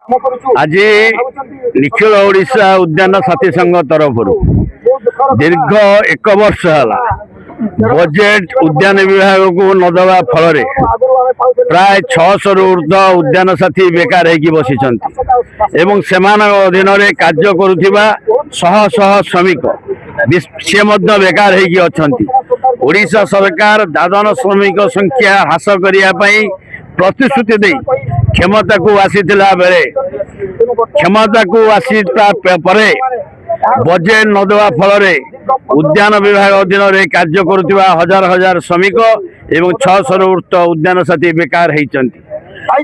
आज निखिल ओडिशा उद्यान साथी संघ तरफ दीर्घ एक वर्ष है बजेट उद्यान विभाग को नदवा फल प्राय 600 रु ऊर्ध उद्यान साथी बेकार होगी बसी अधीन कार्य करुवा शह शह श्रमिक सी बेकार होड़िशा सरकार दादन श्रमिक संख्या ह्रास करने प्रतिश्रुति दे क्षमता को आसीथिला बेले क्षमता को आसीता परे बजेट नदवा फल उद्यान विभाग अधीन कार्य करुवा हजार हजार श्रमिक एवं 600 रु ऊर्ध उद्यान साथी बेकार होती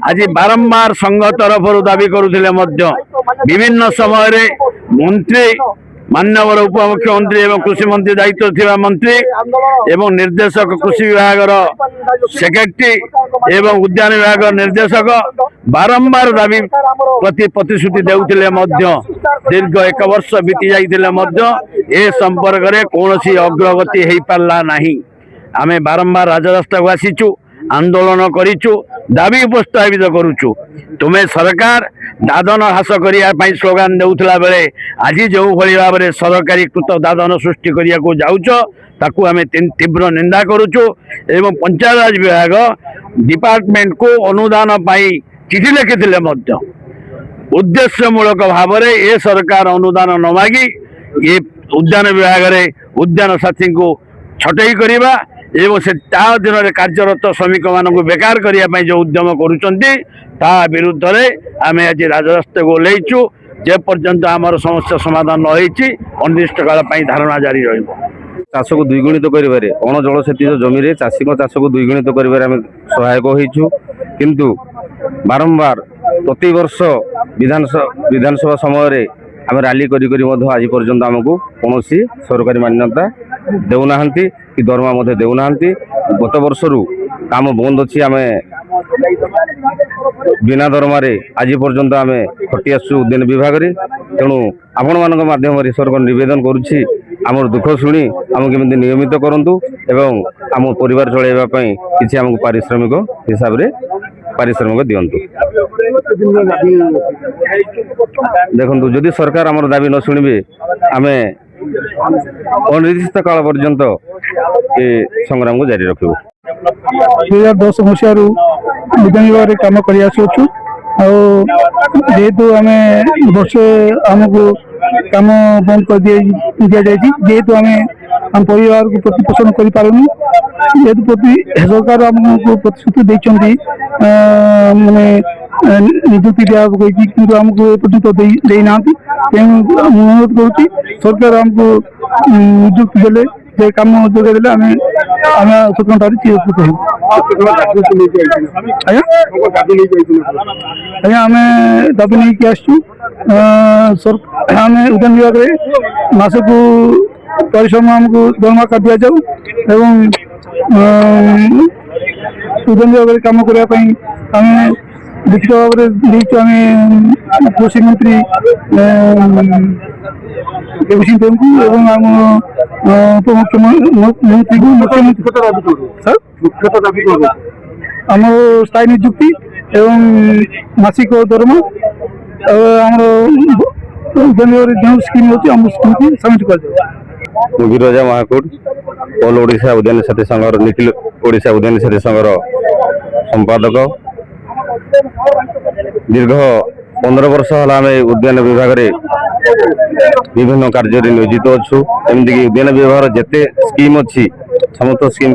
आज बारंबार संघ तरफ दाबी करुले विभिन्न समय मंत्री माननीय उपमुख्यमंत्री एवं कृषि मंत्री दायित्व थिबा मंत्री एवं निर्देशक कृषि विभाग सेक्रेटरी एवं उद्यान विभाग निर्देशक बारंबार दाबी प्रति प्रतिश्रुति देउथिले दीर्घ एक वर्ष बीती जाइए संपर्क में कौन अग्रगति हो पारा ना आमे बारंबार राजरास्ता को आसीचु आंदोलन करूँ दाबी उपस्थापित करुचु तुम्हें सरकार दादन ह्रास करने स्लोगान देउथला बेले आज जो भली भाव में सरकारी कृत दादन सृष्टि करने को जाऊच ताकू आमे तीव्र निंदा करुचु एवं पंचायत विभाग डिपार्टमेंट को अनुदान पाई चिठी लिखिथिले उद्देश्यमूलक भाव में ये सरकार अनुदान न मागी ये उद्यान विभाग रे उद्यान साथी को छटई करवा एवं से अधीन कार्यरत श्रमिक मान बेकार करने जो उद्यम करुँचा विरुद्ध में आम आज राजरास्ता को ओह्लैचु जे पर्यंत आमर समस्या समाधान न होती अनिर्दिष्ट काल धारणा जारी चाष को द्विगुणित कर अण जलसेचित जमी चाषी चाष को द्विगुणित कर सहायक होइछु किंतु बारंबार प्रति वर्ष विधानसभा समय आम रैली आज पर्यंत आमको कौन सरकारी मान्यता देना कि दरमा देना गत वर्ष काम बंद अच्छी आम बिना दरमार आज पर्यंत आम खटी आसु उद्यान विभाग में तेणु आपण मान माध्यम सरकार निवेदन करुच्ची आम दुख शुणी आम केमी नियमित करूँ एवं आम परिवार चलैवाई किसी आमको पारिश्रमिक हिसाब से पारिश्रमिक दिंतु देखु जदि सरकार आम दाबी न शुणे आम अनिर्दिष्ट काल पर्यंत ये संग्राम को जारी रखू 2010 मसीह उद्यान विभाग कम कर जेहेतु आम वर्षे आमको कम बंद कर दि जाए जेहेतु आम परिवार को प्रतिपोषण कर पारूँ जेहेतु प्रति सरकार आमको प्रतिश्रुति देते माने नियुक्ति दिया कि आमको पर्यटन देना अनुरोध करुच्ची सरकार आमको नियुक्ति देले जे काम जोगे देले आम सरकार चिरकृत आज्ञा आम दाबी नहीं कि आसु आम उद्यान विभाग में मासक परिश्रम आमको दरमा कर दि जाऊ एवं उद्यान विभाग में कम करने आम लिखित भाव में कृषि मंत्री एवं आम उपमुख्यमंत्री को मुख्यमंत्री आम स्थायी नियुक्ति एवं मासिक दरमा जो स्कीम होती आम स्कीम को सबमिट कर गिरिजा महाकूट ऑल ओडिशा उद्यान साथी संघ निखिल ओडिशा उद्यान साथी संघ संपादक दीर्घ 15 वर्ष है आम उद्यान विभाग में विभिन्न कार्य नियोजित अच्छु एमती उद्यान विभाग जिते स्कीम अच्छी समस्त स्कीम